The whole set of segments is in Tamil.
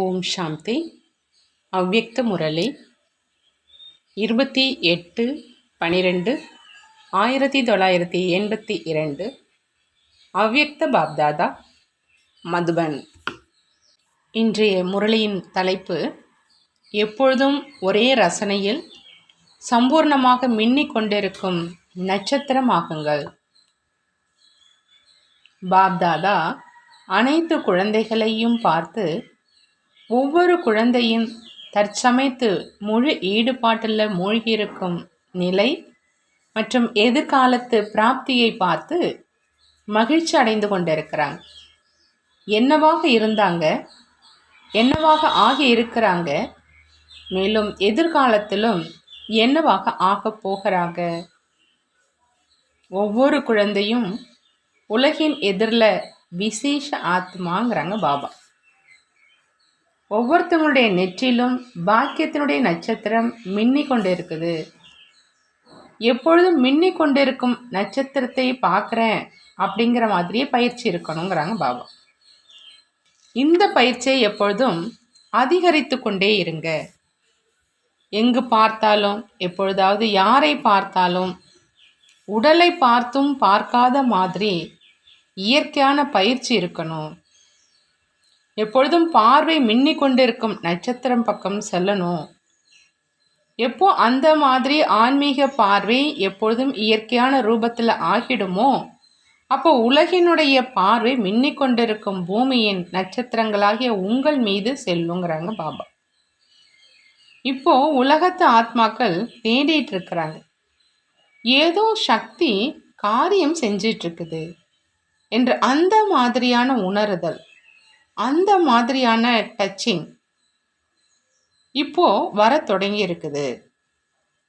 ஓம் சாந்தி. அவ்யக்த முரளி 28/12/1982. அவ்யக்த பாப்தாதா, மதுபன். இன்றைய முரளியின் தலைப்பு எப்பொழுதும் ஒரே ரசனையில் சம்பூர்ணமாக மின்னிக் கொண்டிருக்கும் நட்சத்திரமாகுங்கள். பாப்தாதா அனைத்து குழந்தைகளையும் பார்த்து ஒவ்வொரு குழந்தையின் தற்சமயத்து முழு ஈடுபாட்டில் மூழ்கியிருக்கும் நிலை மற்றும் எதிர்காலத்து பிராப்தியை பார்த்து மகிழ்ச்சி அடைந்து கொண்டிருக்கிறாங்க. என்னவாக இருந்தாங்க, என்னவாக ஆகி இருக்கிறாங்க, மேலும் எதிர்காலத்திலும் என்னவாக ஆக போகிறாங்க. ஒவ்வொரு குழந்தையும் உலகின் எதிரில் விசேஷ ஆத்மாங்கிறாங்க பாபா. ஒவ்வொருத்தவங்களுடைய நெற்றிலும் பாக்கியத்தினுடைய நட்சத்திரம் மின்னி கொண்டு இருக்குது. எப்பொழுதும் மின்னி கொண்டிருக்கும் நட்சத்திரத்தை பார்க்குறேன் அப்படிங்கிற மாதிரியே பயிற்சி இருக்கணுங்கிறாங்க பாபா. இந்த பயிற்சியை எப்பொழுதும் அதிகரித்து கொண்டே இருங்க. எங்கு பார்த்தாலும், எப்பொழுதாவது யாரை பார்த்தாலும் உடலை பார்த்தும் பார்க்காத மாதிரி இயற்கையான பயிற்சி இருக்கணும். எப்பொழுதும் பார்வை மின்னி கொண்டிருக்கும் நட்சத்திரம் பக்கம் செல்லணும். எப்போ அந்த மாதிரி ஆன்மீக பார்வை எப்பொழுதும் இயற்கையான ரூபத்தில் ஆகிடுமோ அப்போ உலகினுடைய பார்வை மின்னி கொண்டிருக்கும் பூமியின் நட்சத்திரங்களாகிய உங்கள் மீது செல்லுங்கிறாங்க பாபா. இப்போ உலகத்து ஆத்மாக்கள் தேடிட்டு இருக்கிறாங்க. ஏதோ சக்தி காரியம் செஞ்சிட்டு இருக்குது என்று அந்த மாதிரியான உணர்தல், அந்த மாதிரியான டச்சிங் இப்போ வர தொடங்கி இருக்குது.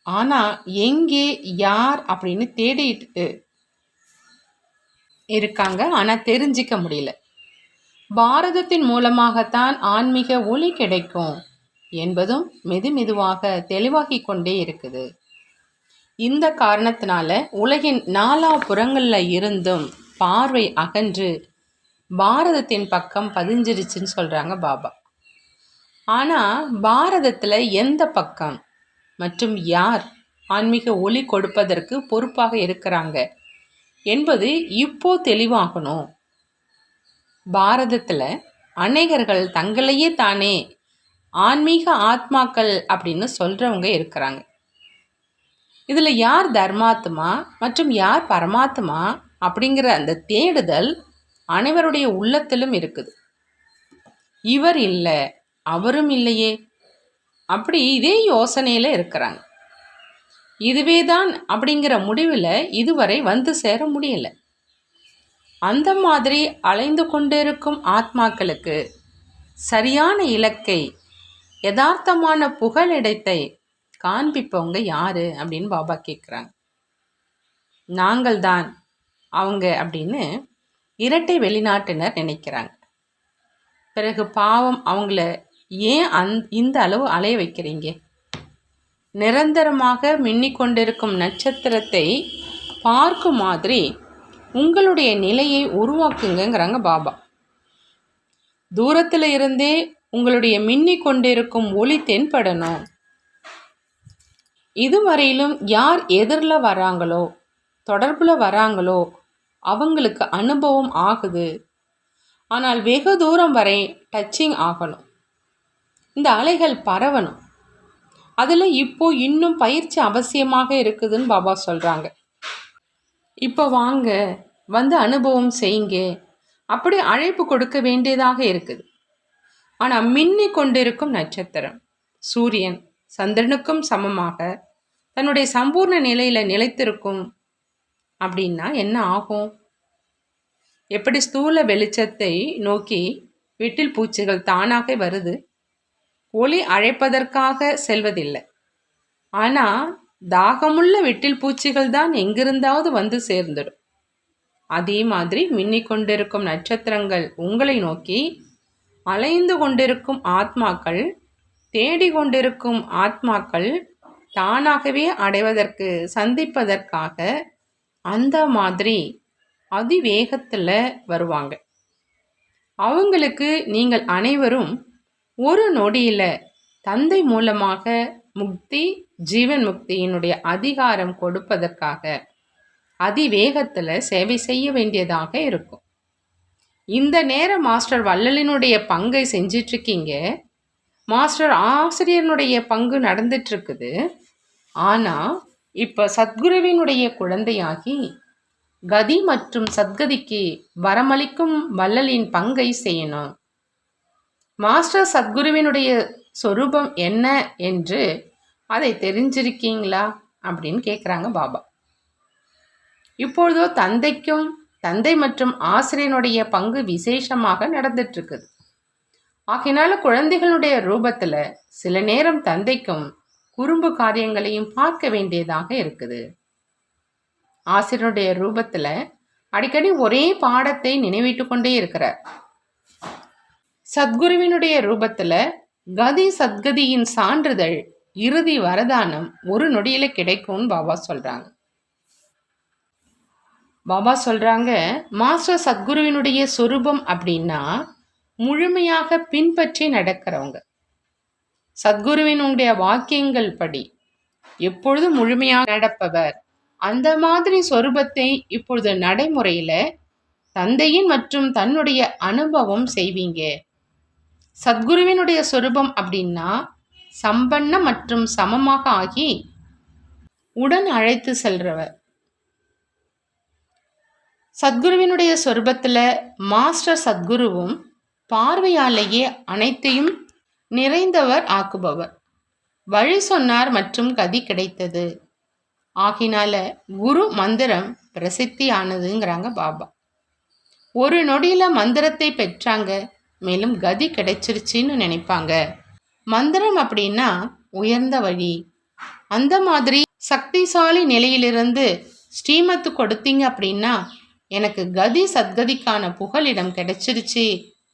ஆனால் எங்கே, யார் அப்படின்னு தேடிட்டு இருக்காங்க. ஆனால் தெரிஞ்சிக்க முடியல. பாரதத்தின் மூலமாகத்தான் ஆன்மீக ஒளி கிடைக்கும் என்பதும் மெதுமெதுவாக தெளிவாகி கொண்டே இருக்குது. இந்த காரணத்தினால உலகின் நாலாபுறங்களில் இருந்தும் பார்வை அகன்று பாரதத்தின் பக்கம் பதிஞ்சிருச்சுன்னு சொல்கிறாங்க பாபா. ஆனால் பாரதத்தில் எந்த பக்கம் மற்றும் யார் ஆன்மீக ஒளி கொடுப்பதற்கு பொறுப்பாக இருக்கிறாங்க என்பது இப்போ தெளிவாகணும். பாரதத்தில் அநேகர்கள் தங்களையே தானே ஆன்மீக ஆத்மாக்கள் அப்படின்னு சொல்கிறவங்க இருக்கிறாங்க. இதில் யார் தர்மாத்மா மற்றும் யார் பரமாத்மா அப்படிங்கிற அந்த தேடுதல் அனைவருடைய உள்ளத்திலும் இருக்குது. இவர் இல்லை, அவரும் இல்லையே, அப்படி இதே யோசனையில் இருக்கிறாங்க. இதுவே தான் அப்படிங்கிற முடிவில் இதுவரை வந்து சேர முடியலை. அந்த மாதிரி அலைந்து கொண்டிருக்கும் ஆத்மாக்களுக்கு சரியான இலக்கை, யதார்த்தமான புகலிடத்தை காண்பிப்பவங்க யாரு அப்படின்னு பாபா கேட்குறாங்க. நாங்கள் தான் அவங்க அப்படின்னு இரட்டை வெளிநாட்டினர் நினைக்கிறாங்க. பிறகு பாவம் அவங்கள ஏன் இந்த அளவு அலைய வைக்கிறீங்க? நிரந்தரமாக மின்னிக்கொண்டிருக்கும் நட்சத்திரத்தை பார்க்கும் மாதிரி உங்களுடைய நிலையை உருவாக்குங்கிறாங்க பாபா. தூரத்தில் இருந்தே உங்களுடைய மின்னிக் கொண்டிருக்கும் ஒளி தென்படணும். இதுவரையிலும் யார் எதிரில் வராங்களோ, தொடர்பில் வராங்களோ அவங்களுக்கு அனுபவம் ஆகுது. ஆனால் வெகு தூரம் வரை டச்சிங் ஆகணும். இந்த அலைகள் பரவணும். அதில் இப்போ இன்னும் பயிற்சி அவசியமாக இருக்குதுன்னு பாபா சொல்கிறாங்க. இப்போ வாங்க, வந்து அனுபவம் செய்யுங்க அப்படி அழைப்பு கொடுக்க வேண்டியதாக இருக்குது. ஆனால் மின்னி கொண்டிருக்கும் நட்சத்திரம் சூரியன் சந்திரனுக்கும் சமமாக தன்னுடைய சம்பூர்ண நிலையில் நிலைத்திருக்கும் அப்படின்னா என்ன ஆகும்? எப்படி ஸ்தூல வெளிச்சத்தை நோக்கி வீட்டில் பூச்சிகள் தானாக வருது, ஒளி அழைப்பதற்காக செல்வதில்லை. ஆனால் தாகமுள்ள வீட்டில் பூச்சிகள் தான் எங்கிருந்தாவது வந்து சேர்ந்துடும். அதே மாதிரி மின்னிக் கொண்டிருக்கும் நட்சத்திரங்கள் உங்களை நோக்கி அலைந்து கொண்டிருக்கும் ஆத்மாக்கள், தேடிக்கொண்டிருக்கும் ஆத்மாக்கள் தானாகவே அடைவதற்கு, சந்திப்பதற்காக அந்த மாதிரி அதிவேகத்தில் வருவாங்க. அவங்களுக்கு நீங்கள் அனைவரும் ஒரு நொடியில தந்தை மூலமாக முக்தி, ஜீவன் முக்தியினுடைய அதிகாரம் கொடுப்பதற்காக அதிவேகத்துல சேவை செய்ய வேண்டியதாக இருக்கும். இந்த நேரம் மாஸ்டர் வள்ளலினுடைய பங்கை செஞ்சிட்டு இருக்கீங்க. மாஸ்டர் ஆசிரியனுடைய பங்கு நடந்துட்டு இருக்குது. ஆனா இப்ப சத்குருவினுடைய குழந்தையாகி கதி மற்றும் சத்கதிக்கு வரமளிக்கும் வள்ளலின் பங்கை செய்யணும். மாஸ்டர் சத்குருவினுடைய சொரூபம் என்ன என்று அதை தெரிஞ்சிருக்கீங்களா அப்படின்னு கேட்குறாங்க பாபா. இப்பொழுதோ தந்தை மற்றும் ஆசிரியனுடைய பங்கு விசேஷமாக நடந்துட்டு இருக்குது. ஆகையினால குழந்தைகளுடைய ரூபத்துல சில நேரம் தந்தைக்கும் குறும்பு காரியங்களையும் பார்க்க வேண்டியதாக இருக்குது. ஆசிரியனுடைய ரூபத்துல அடிக்கடி ஒரே பாடத்தை நினைவிட்டு கொண்டே இருக்கிறார். சத்குருவினுடைய ரூபத்துல கதி சத்கதியின் சான்றிதழ், இறுதி வரதானம் ஒரு நொடியில கிடைக்கும்னு பாபா சொல்றாங்க. மாஸ்டர் சத்குருவினுடைய சொரூபம் அப்படின்னா முழுமையாக பின்பற்றி நடக்கிறவங்க. சத்குருவினுடைய வாக்கியங்கள் படி எப்பொழுதும் முழுமையாக நடப்பவர். அந்த மாதிரி சொரூபத்தை இப்பொழுது நடைமுறையில தந்தையின் மற்றும் தன்னுடைய அனுபவம் செய்வீங்க. சத்குருவினுடைய சொரூபம் அப்படின்னா சம்பன்ன மற்றும் சமமாக ஆகி உடன் அழைத்து செல்றவர். சத்குருவினுடைய சொரூபத்துல மாஸ்டர் சத்குருவும் பார்வையாலேயே அனைத்தையும் நிறைந்தவர் ஆக்குபவர். வழி சொன்னார் மற்றும் கதி கிடைத்தது. ஆகினால குரு மந்திரம் பிரசித்தி ஆனதுங்கிறாங்க பாபா. ஒரு நொடியில மந்திரத்தை பெற்றாங்க, மேலும் கதி கிடைச்சிருச்சின்னு நினைப்பாங்க. மந்திரம் அப்படின்னா உயர்ந்த வழி. அந்த மாதிரி சக்திசாலி நிலையிலிருந்து ஸ்ரீமத்து கொடுத்தீங்க அப்படின்னா எனக்கு கதி சத்கதிக்கான புகலிடம் கிடைச்சிருச்சு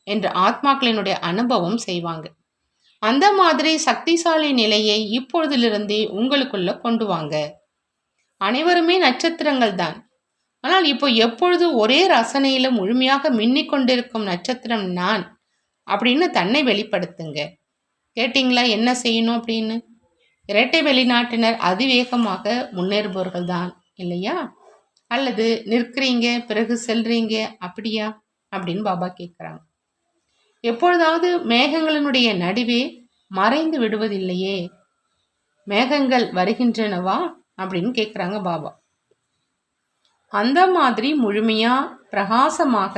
என்று ஆத்மாக்களினுடைய அனுபவம் செய்வாங்க. அந்த மாதிரி சக்திசாலி நிலையை இப்பொழுதிலிருந்தே உங்களுக்குள்ள கொண்டு வாங்க. அனைவருமே நட்சத்திரங்கள் தான். ஆனால் இப்போ எப்பொழுது ஒரே ரசனையில முழுமையாக மின்னிக் கொண்டிருக்கும் நட்சத்திரம் நான் அப்படின்னு தன்னை வெளிப்படுத்துங்க. கேட்டிங்களா என்ன செய்யணும் அப்படின்னு? இரட்டை வெளிநாட்டினர் அதிவேகமாக முன்னேறுபவர்கள் தான் இல்லையா? அல்லது நிற்கிறீங்க பிறகு செல்றீங்க அப்படியா அப்படின்னு பாபா கேட்குறாங்க. எப்பொழுதாவது மேகங்களினுடைய நடுவே மறைந்து விடுவதில்லையே, மேகங்கள் வருகின்றனவா அப்படின்னு கேட்குறாங்க பாபா. அந்த மாதிரி முழுமையா பிரகாசமாக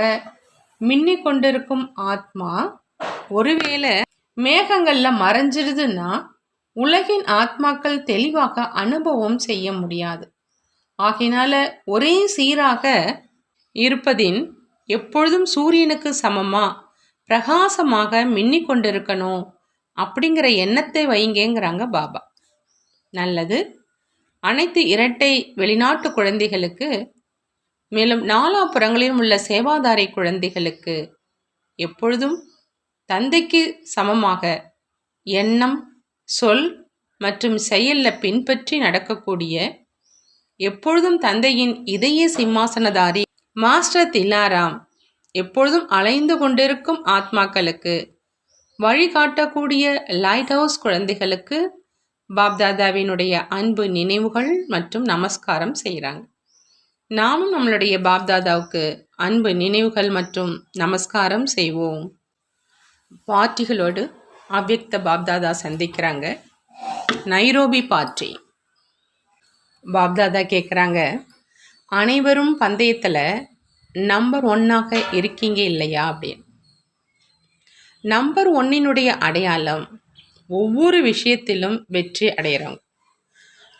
மின்னிக் கொண்டிருக்கும் ஆத்மா ஒருவேளை மேகங்கள்ல மறைஞ்சிருதுன்னா உலகின் ஆத்மாக்கள் தெளிவாக அனுபவம் செய்ய முடியாது. ஆகையினால ஒரே சீராக இருப்பதின் எப்பொழுதும் சூரியனுக்கு சமமா பிரகாசமாக மின்னிக் கொண்டிருக்கணும் அப்படிங்கிற எண்ணத்தை வைங்கங்கிறாங்க பாபா. நல்லது. அனைத்து இரட்டை வெளிநாட்டு குழந்தைகளுக்கு, மேலும் நாலாபுறங்களிலும் உள்ள சேவாதாரி குழந்தைகளுக்கு எப்பொழுதும் தந்தைக்கு சமமாக எண்ணம், சொல் மற்றும் செயல்ல பின்பற்றி நடக்கக்கூடிய, எப்பொழுதும் தந்தையின் இதய சிம்மாசனதாரி மாஸ்டர் தில்லாராம் எப்பொழுதும் அலைந்து கொண்டிருக்கும் ஆத்மாக்களுக்கு வழிகாட்டக்கூடிய லைட் ஹவுஸ் குழந்தைகளுக்கு பாப்தாதாவினுடைய அன்பு நினைவுகள் மற்றும் நமஸ்காரம் செய்கிறாங்க. நாமும் நம்மளுடைய பாப்தாதாவுக்கு அன்பு நினைவுகள் மற்றும் நமஸ்காரம் செய்வோம். பார்ட்டிகளோடு அவ்யக்த பாப்தாதா சந்திக்கிறாங்க. Nairobi party. பாப்தாதா கேட்குறாங்க, அனைவரும் பந்தயத்தில் நம்பர் 1 இருக்கீங்க இல்லையா அப்படின்னு. நம்பர் 1 அடையாளம் ஒவ்வொரு விஷயத்திலும் வெற்றி அடைகிறவங்க.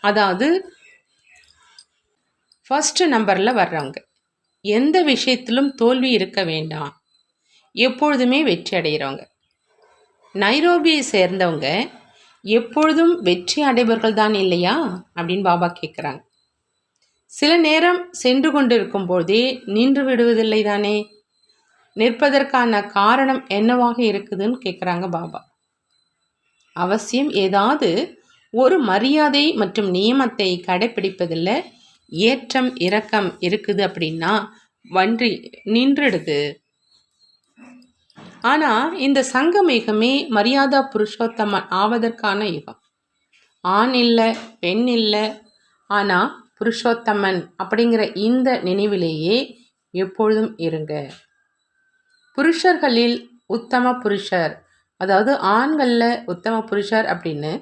அதாவது ஃபர்ஸ்ட் நம்பரில் வர்றவங்க எந்த விஷயத்திலும் தோல்வி இருக்க வேண்டாம், எப்பொழுதுமே வெற்றி அடைகிறவங்க. நைரோபியை சேர்ந்தவங்க எப்பொழுதும் வெற்றி அடைபவர்கள் தான் இல்லையா அப்படின்னு பாபா கேட்குறாங்க. சில நேரம் சென்று கொண்டிருக்கும் போதே நின்று விடுவதில்லை தானே, நிற்பதற்கான காரணம் என்னவாக இருக்குதுன்னு கேட்குறாங்க பாபா. அவசியம் ஏதாவது ஒரு மரியாதை மற்றும் நியமத்தை கடைப்பிடிப்பதில் ஏற்றம் இறக்கம் இருக்குது அப்படின்னா வண்டி நின்றுடுது. ஆனால் இந்த சங்கம் யுகமே மரியாதா புருஷோத்தமன் ஆவதற்கான யுகம். ஆண் இல்லை, பெண் இல்லை, ஆனால் புருஷோத்தமன் அப்படிங்கிற இந்த நினைவிலேயே எப்பொழுதும் இருங்க. புருஷர்களில் உத்தம புருஷர், அதாவது ஆண்களில் உத்தம புருஷர் அப்படின்னு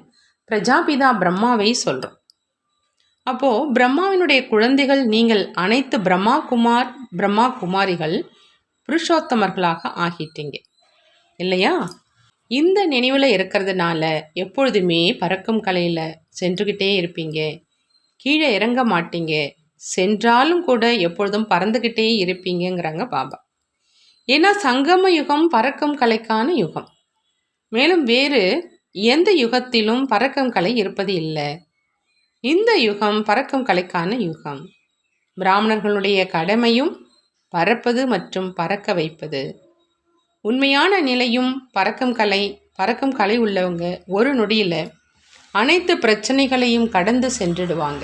பிரஜாபிதா பிரம்மாவை சொல்கிறோம். அப்போது பிரம்மாவினுடைய குழந்தைகள் நீங்கள் அனைத்து பிரம்மா குமாரிகள் புருஷோத்தமர்களாக ஆகிட்டீங்க இல்லையா? இந்த நினைவில் இருக்கிறதுனால எப்பொழுதுமே பறக்கும் கலையில் சென்றுக்கிட்டே இருப்பீங்க, கீழே இறங்க மாட்டீங்க, சென்றாலும் கூட எப்பொழுதும் பறந்துக்கிட்டே இருப்பீங்கிறாங்க பாபா. ஏன்னா சங்கம யுகம் பறக்கும் கலைக்கான யுகம். மேலும் வேறு எந்த யுகத்திலும் பறக்கும் கலை இருப்பது இல்லை. இந்த யுகம் பறக்கும் கலைக்கான யுகம். பிராமணர்களுடைய கடமையும் பறப்பது மற்றும் பறக்க வைப்பது. உண்மையான நிலையும் பறக்கும் கலை உள்ளவங்க ஒரு நொடியில் அனைத்து பிரச்சனைகளையும் கடந்து சென்றுடுவாங்க.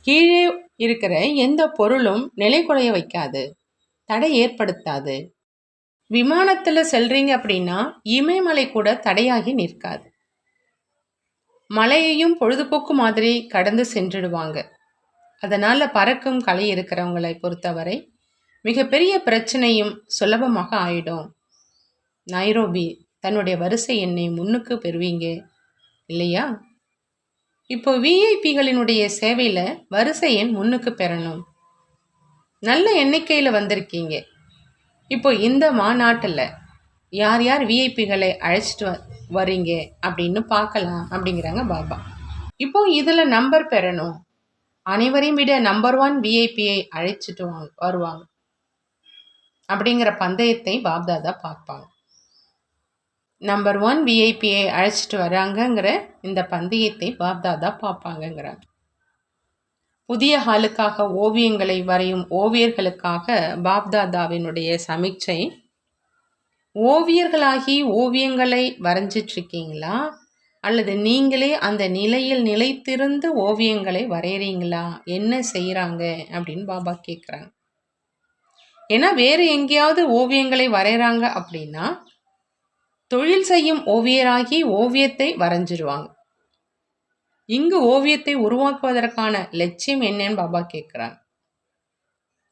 கீழே இருக்கிற எந்த பொருளும் நிலை குலைய வைக்காது, தடை ஏற்படுத்தாது. விமானத்தில் செல்றீங்க அப்படின்னா இமயமலை கூட தடையாகி நிற்காது. மலையையும் பொழுதுபோக்கு மாதிரி கடந்து சென்றுடுவாங்க. அதனால் பறக்கும் கலை இருக்கிறவங்களை பொறுத்தவரை மிகப்பெரிய பிரச்சனையும் சுலபமாக ஆயிடும். நைரோபி தன்னுடைய வரிசை எண்ணை முன்னுக்கு பெறுவீங்க இல்லையா? இப்போ விஐபிகளினுடைய சேவையில் வரிசை எண் முன்னுக்கு பெறணும். நல்ல எண்ணிக்கையில் வந்திருக்கீங்க. இப்போ இந்த மாநாட்டில் யார் யார் விஐபிகளை அழைச்சிட்டு வரீங்க அப்படின்னு பார்க்கலாம் அப்படிங்கிறாங்க பாபா. இப்போ இதில் நம்பர் பெறணும். அனைவரையும் விட நம்பர் 1 விஐபியை அழைச்சிட்டு வருவாங்க அப்படிங்கிற பந்தயத்தை பாப்தாதா பார்ப்பாங்க. நம்பர் 1 விஐபியை அழைச்சிட்டு வராங்கங்கிற இந்த பந்தயத்தை பாப்தாதா பார்ப்பாங்கங்கிறாங்க. புதிய ஹாலுக்காக ஓவியங்களை வரையும் ஓவியர்களுக்காக பாப்தாதாவினுடைய சமீட்சை, ஓவியர்களாகி ஓவியங்களை வரைஞ்சிட்ருக்கீங்களா அல்லது நீங்களே அந்த நிலையில் நிலைத்திருந்து ஓவியங்களை வரைகிறீங்களா, என்ன செய்கிறாங்க அப்படின்னு பாபா கேட்குறாங்க. ஏன்னா வேறு எங்கேயாவது ஓவியங்களை வரைகிறாங்க அப்படின்னா தொழில் செய்யும் ஓவியராகி ஓவியத்தை வரைஞ்சிருவாங்க. இங்கு ஓவியத்தை உருவாக்குவதற்கான லட்சியம் என்னன்னு பாபா கேட்குறாங்க.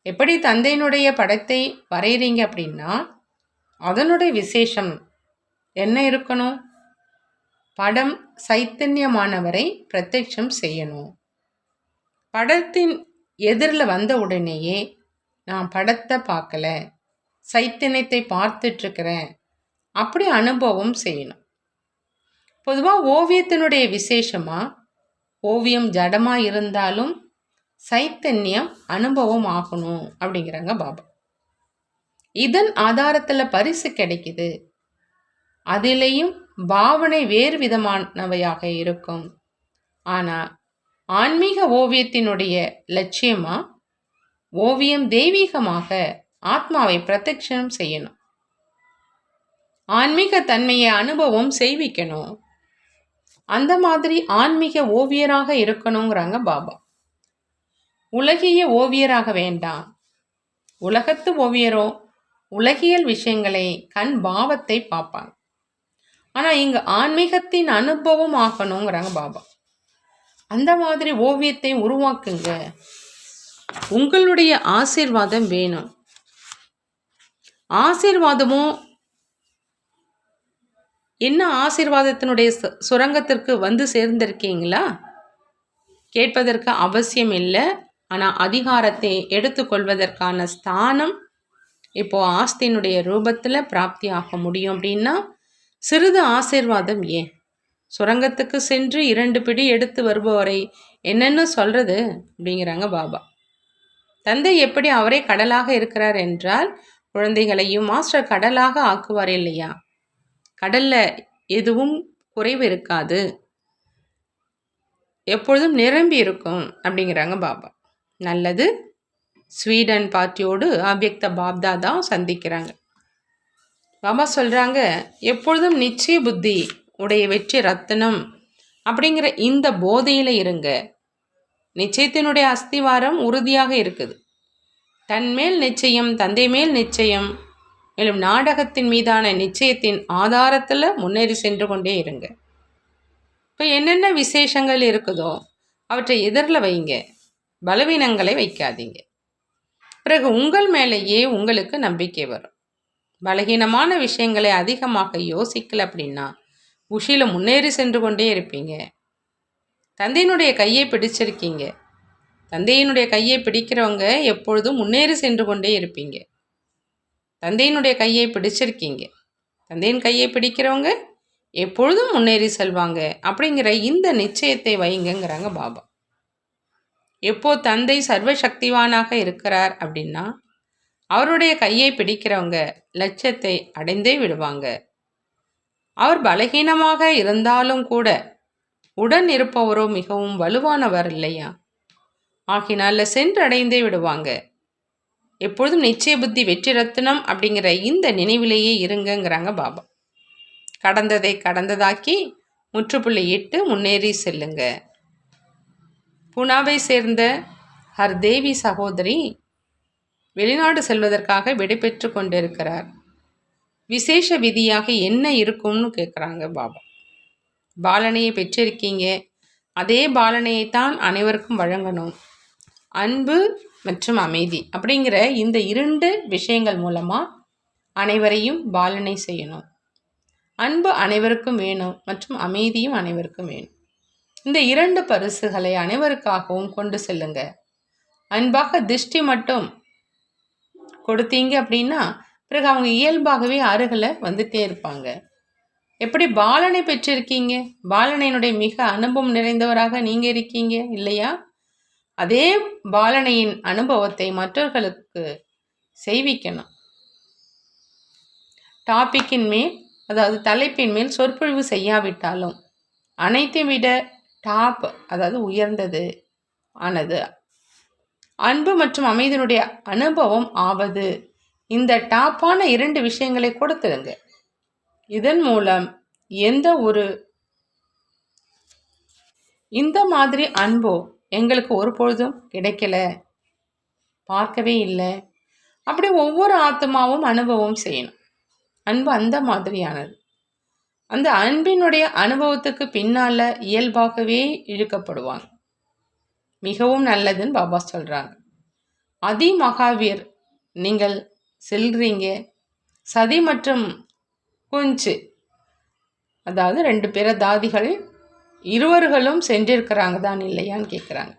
எப்படி தந்தையினுடைய படத்தை வரைகிறீங்க அப்படின்னா அதனுடைய விசேஷம் என்ன இருக்கணும்? படம் சைத்தன்யமானவரை பிரத்யட்சம் செய்யணும். படத்தின் எதிரில் வந்த உடனேயே நான் படத்தை பார்க்கல, சைத்தன்யத்தை பார்த்துட்ருக்கிறேன் அப்படி அனுபவம் செய்யணும். பொதுவாக ஓவியத்தினுடைய விசேஷமாக ஓவியம் ஜடமாக இருந்தாலும் சைத்தன்யம் அனுபவம் ஆகணும் அப்படிங்கிறாங்க பாபா. இதன் ஆதாரத்தில் பரிசு கிடைக்குது. அதிலேயும் பாவனை வேறு விதமானவையாக இருக்கும். ஆனால் ஆன்மீக ஓவியத்தினுடைய லட்சியமாக ஓவியம் தெய்வீகமாக ஆத்மாவை பிரத்யட்சம் செய்யணும், ஆன்மீக தன்மையை அனுபவம் செய்விக்கணும். அந்த மாதிரி ஆன்மீக ஓவியராக இருக்கணுங்கிறாங்க பாபா. உலகிய ஓவியராக வேண்டாம். உலகத்து ஓவியரோ உலகியல் விஷயங்களை கண் பாவத்தை பார்ப்பாங்க. ஆனால் இங்கே ஆன்மீகத்தின் அனுபவம் ஆகணுங்கிறாங்க பாபா. அந்த மாதிரி ஓவியத்தை உருவாக்குங்க. உங்களுடைய ஆசீர்வாதம் வேணும். ஆசீர்வாதமும் என்ன, ஆசீர்வாதத்தினுடைய சுரங்கத்திற்கு வந்து சேர்ந்திருக்கீங்களா? கேட்பதற்கு அவசியம் இல்லை. ஆனால் அதிகாரத்தை எடுத்துக்கொள்வதற்கான ஸ்தானம் இப்போ ஆஸ்தியினுடைய ரூபத்தில் பிராப்தி ஆக முடியும். அப்படின்னா சிறிது ஆசீர்வாதம் ஏன்? சுரங்கத்துக்கு சென்று 2 பிடி எடுத்து வருபவரை என்னென்னு சொல்கிறது அப்படிங்கிறாங்க பாபா. தந்தை எப்படி அவரே கடலாக இருக்கிறார் என்றால் குழந்தைகளையும் மாஸ்டர் கடலாக ஆக்குவார் இல்லையா? கடலில் எதுவும் குறைவு இருக்காது, எப்பொழுதும் நிரம்பி இருக்கும் அப்படிங்கிறாங்க பாபா. நல்லது. ஸ்வீடன் பார்ட்டியோடு அவ்யக்த பாப்தாதா சந்திக்கிறாங்க. பாபா சொல்கிறாங்க, எப்பொழுதும் நிச்சய புத்தி உடைய வெற்றி ரத்தினம் அப்படிங்கிற இந்த போதையில் இருங்க. நிச்சயத்தினுடைய அஸ்திவாரம் உறுதியாக இருக்குது. தன் மேல் நிச்சயம், தந்தை மேல் நிச்சயம், மேலும் நாடகத்தின் மீதான நிச்சயத்தின் ஆதாரத்தில் முன்னேறி சென்று கொண்டே இருங்க. இப்போ என்னென்ன விசேஷங்கள் இருக்குதோ அவற்றை எதிரில் வைங்க, பலவீனங்களை வைக்காதீங்க. பிறகு உங்கள் மேலேயே உங்களுக்கு நம்பிக்கை வரும். பலகீனமான விஷயங்களை அதிகமாக யோசிக்கல அப்படின்னா குஷியில் முன்னேறி சென்று கொண்டே இருப்பீங்க. தந்தையினுடைய கையை பிடிச்சிருக்கீங்க. தந்தையினுடைய கையை பிடிக்கிறவங்க எப்பொழுதும் முன்னேறி சென்று கொண்டே இருப்பீங்க. தந்தையினுடைய கையை பிடிச்சிருக்கீங்க. தந்தையின் கையை பிடிக்கிறவங்க எப்பொழுதும் முன்னேறி செல்வாங்க அப்படிங்கிற இந்த நிச்சயத்தை வைங்கங்கிறாங்க பாபா. எப்போ தந்தை சர்வசக்திவானாக இருக்கிறார் அப்படின்னா அவருடைய கையை பிடிக்கிறவங்க லட்சியத்தை அடைந்தே விடுவாங்க. அவர் பலகீனமாக இருந்தாலும் கூட உடன் இருப்பவரோ மிகவும் வலுவானவர் இல்லையா? ஆகினால சென்றடைந்தே விடுவாங்க. எப்பொழுதும் நிச்சய புத்தி வெற்றி ரத்தினம் அப்படிங்கிற இந்த நினைவிலேயே இருங்கங்கிறாங்க பாபா. கடந்ததை கடந்ததாக்கி முற்றுப்புள்ளி இட்டு முன்னேறி செல்லுங்க. பூனாவை சேர்ந்த ஹர்தேவி சகோதரி வெளிநாடு செல்வதற்காக விடைபெற்று கொண்டிருக்கிறார். விசேஷ விதியாக என்ன இருக்கும்னு கேட்குறாங்க பாபா. பாலனையை பெற்றிருக்கீங்க, அதே பாலனையைத்தான் அனைவருக்கும் வழங்கணும். அன்பு மற்றும் அமைதி அப்படிங்கிற இந்த 2 விஷயங்கள் மூலமாக அனைவரையும் பாலனை செய்யணும். அன்பு அனைவருக்கும் வேணும் மற்றும் அமைதியும் அனைவருக்கும் வேணும். இந்த 2 பரிசுகளை அனைவருக்காகவும் கொண்டு செல்லுங்க. அன்பாக திருஷ்டி மட்டும் கொடுத்தீங்க அப்படின்னா பிறகு அவங்க இயல்பாகவே அருகில் வந்துட்டே இருப்பாங்க. எப்படி பாலனை பெற்றிருக்கீங்க, பாலனையினுடைய மிக அனுபவம் நிறைந்தவராக நீங்கள் இருக்கீங்க இல்லையா? அதே பாலனையின் அனுபவத்தை மற்றவர்களுக்கு செய்விக்கணும். டாபிக்கின் மேல், அதாவது தலைப்பின் மேல் சொற்பொழிவு செய்யாவிட்டாலும் அனைத்தை விட டாப், அதாவது உயர்ந்தது ஆனது அன்பு மற்றும் அமைதியினுடைய அனுபவம் ஆவது. இந்த டாப்பான 2 விஷயங்களை கொடுத்துருங்க. இதன் மூலம் இந்த மாதிரி அன்போ எங்களுக்கு ஒரு பொழுதும் கிடைக்கல, பார்க்கவே இல்லை, அப்படி ஒவ்வொரு ஆத்மாவும் அனுபவம் செய்யணும். அன்பு அந்த மாதிரியானது. அந்த அன்பினுடைய அனுபவத்துக்கு பின்னால இயல்பாகவே இழுக்கப்படுவாங்க. மிகவும் நல்லதுன்னு பாபா சொல்கிறாங்க. அதி மகாவீர் நீங்கள் செல்றீங்க. சதி மற்றும் குஞ்சு, அதாவது 2 பேர தாதிகள் இருவர்களும் சென்றிருக்கிறாங்க தான் இல்லையான்னு கேட்குறாங்க.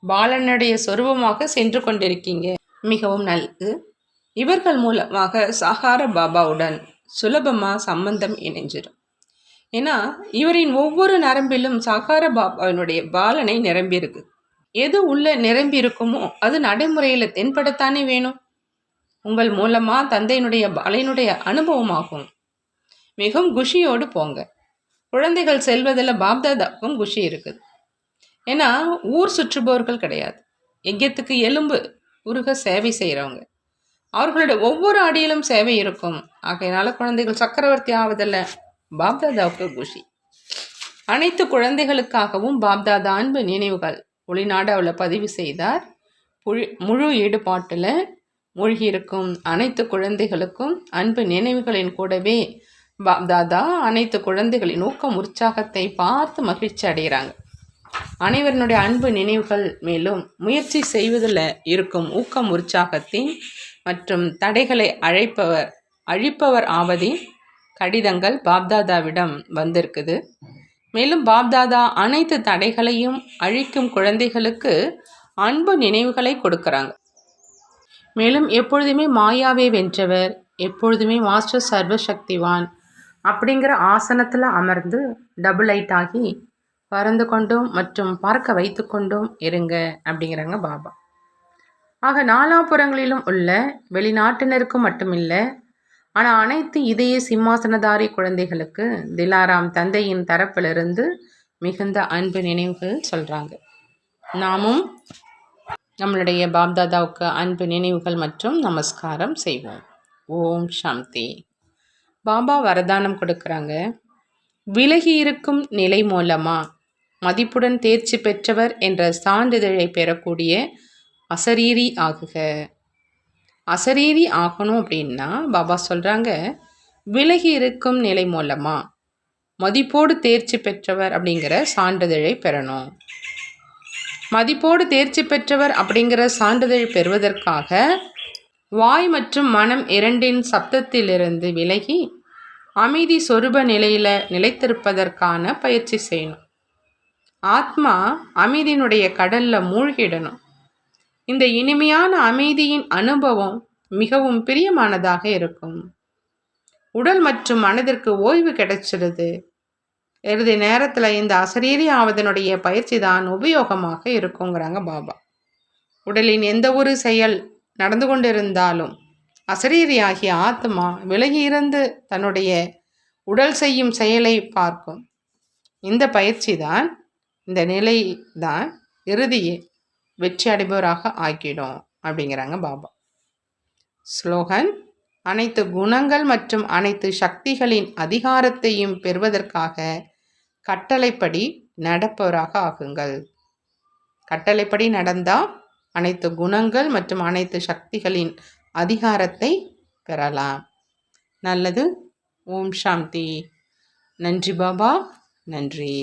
பாலனுடைய சொரூபமாக சென்று கொண்டிருக்கீங்க, மிகவும் நல்லது. இவர்கள் மூலமாக சாகார பாபாவுடன் சுலபமாக சம்பந்தம் இணைஞ்சிடும். ஏன்னா இவரின் ஒவ்வொரு நரம்பிலும் சாகார பாபாவினுடைய பாலனை நிரம்பியிருக்கு. எது உள்ள நிரம்பி இருக்குமோ அது நடைமுறையில் தென்படத்தானே வேணும். உங்கள் மூலமாக தந்தையினுடைய பாலனுடைய அனுபவமாகும். மிகவும் குஷியோடு போங்க. குழந்தைகள் செல்வதில் பாப்தாதாவுக்கும் குஷி இருக்குது. ஏன்னா ஊர் சுற்றுபவர்கள் கிடையாது, யஜ்யத்துக்கு எலும்பு உருக சேவை செய்கிறவங்க. அவர்களுடைய ஒவ்வொரு அடியிலும் சேவை இருக்கும். ஆகையினால குழந்தைகள் சக்கரவர்த்தி ஆவதில் பாப்தாதாவுக்கு குஷி. அனைத்து குழந்தைகளுக்காகவும் பாப்தாதா அன்பு நினைவுகள் ஒளிநாடாவில் பதிவு செய்தார். முழு ஈடுபாட்டில் மூழ்கியிருக்கும் அனைத்து குழந்தைகளுக்கும் அன்பு நினைவுகளின் கூடவே பாப்தாதா அனைத்து குழந்தைகளின் ஊக்கம் உற்சாகத்தை பார்த்து மகிழ்ச்சி அடைகிறாங்க. அனைவருடைய அன்பு நினைவுகள் மேலும் முயற்சி செய்வதில் இருக்கும் ஊக்கம் உற்சாகத்தின் மற்றும் தடைகளை அழிப்பவர் ஆவதின் கடிதங்கள் பாப்தாதாவிடம் வந்திருக்குது. மேலும் பாப்தாதா அனைத்து தடைகளையும் அழிக்கும் குழந்தைகளுக்கு அன்பு நினைவுகளை கொடுக்குறாங்க. மேலும் எப்பொழுதுமே மாயாவை வென்றவர், எப்பொழுதுமே மாஸ்டர் சர்வசக்திவான் அப்படிங்கிற ஆசனத்தில் அமர்ந்து டபுள் லைட் ஆகி பறந்து கொண்டும் மற்றும் பார்க்க வைத்து கொண்டும் இருங்க அப்படிங்கிறாங்க பாபா. ஆக நாலாபுறங்களிலும் உள்ள வெளிநாட்டினருக்கும் மட்டுமில்லை, ஆனால் அனைத்து இதய சிம்மாசனதாரி குழந்தைகளுக்கு திலாராம் தந்தையின் தரப்பிலிருந்து மிகுந்த அன்பு நினைவுகள் சொல்கிறாங்க. நாமும் நம்மளுடைய பாப்தாதாவுக்கு அன்பு நினைவுகள் மற்றும் நமஸ்காரம் செய்வோம். ஓம் சாந்தி. பாபா வரதானம் கொடுக்குறாங்க. விலகி இருக்கும் நிலை மூலமாக மதிப்புடன் தேர்ச்சி பெற்றவர் என்ற சான்றிதழை பெறக்கூடிய அசரீரி ஆகுக. அசரீரி ஆகணும் அப்படின்னா பாபா சொல்கிறாங்க, விலகி இருக்கும் நிலை மூலமாக மதிப்போடு தேர்ச்சி பெற்றவர் அப்படிங்கிற சான்றிதழை பெறணும். மதிப்போடு தேர்ச்சி பெற்றவர் அப்படிங்கிற சான்றிதழ் பெறுவதற்காக வாய் மற்றும் மனம் இரண்டின் சப்தத்திலிருந்து விலகி அமைதி சொரூப நிலையில் நிலைத்திருப்பதற்கான பயிற்சி செய்யணும். ஆத்மா அமைதியினுடைய கடலில் மூழ்கிடணும். இந்த இனிமையான அமைதியின் அனுபவம் மிகவும் பிரியமானதாக இருக்கும். உடல் மற்றும் மனதிற்கு ஓய்வு கிடைச்சிடுது. இறுதி நேரத்தில் இந்த அசரீரி ஆவதனுடைய பயிற்சி தான் உபயோகமாக இருக்குங்கிறாங்க பாபா. உடலின் எந்த ஒரு செயல் நடந்து கொண்டிருந்தாலும் அசரீரி ஆகிய ஆத்மா விலகி இருந்து தன்னுடைய உடல் செய்யும் செயலை பார்க்கும். இந்த பயிற்சி தான், இந்த நிலை தான் இறுதியை வெற்றி அடைபவராக ஆக்கிடும் அப்படிங்கிறாங்க பாபா. ஸ்லோகன்: அனைத்து குணங்கள் மற்றும் அனைத்து சக்திகளின் அதிகாரத்தையும் பெறுவதற்காக கட்டளைப்படி நடப்பவராக ஆகுங்கள். கட்டளைப்படி நடந்தால் அனைத்து குணங்கள் மற்றும் அனைத்து சக்திகளின் அதிகாரத்தை பெறலாம். நல்லது. ஓம் சாந்தி. நன்றி பாபா, நன்றி.